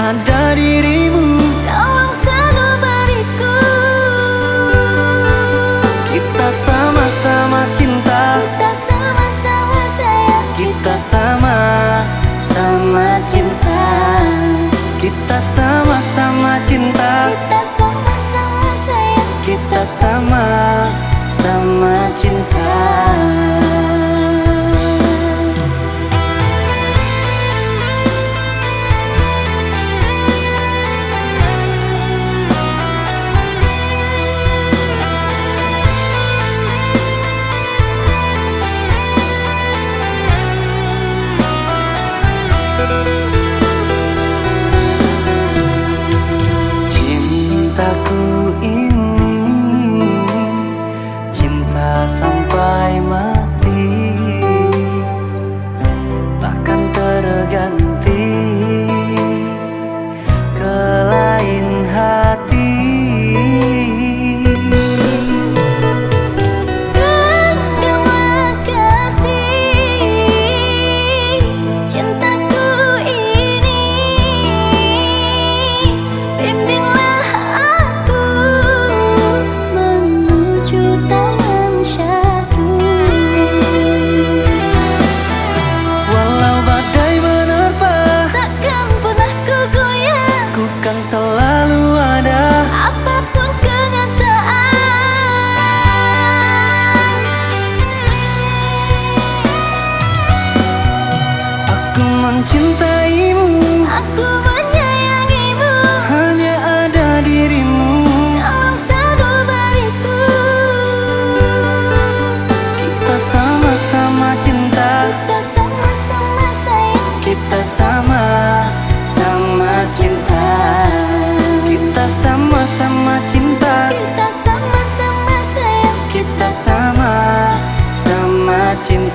ada dirimu dalam sanubariku. Kita sama-sama cinta, Kita sama-sama sayang, kita sama-sama cinta. Kita sama-sama cinta, kita sama-sama sayang, kita sama-sama cinta. Cintaku ini cinta sampai mati, takkan terganti ke lain hati. Terima kasih, cintaku ini bimbinglah aku menuju taman syahdu. Walau badai menerpa, Takkan pernah ku goyah, ku kan selalu ada. apapun kenyataan. Aku mencintaimu, Aku menyayangimu hanya ada dirimu. dalam sanubariku. Kita sama-sama cinta, Kita sama-sama sayang, kita sama-sama cinta. Kita sama-sama cinta, kita sama-sama sayang, kita sama-sama cinta.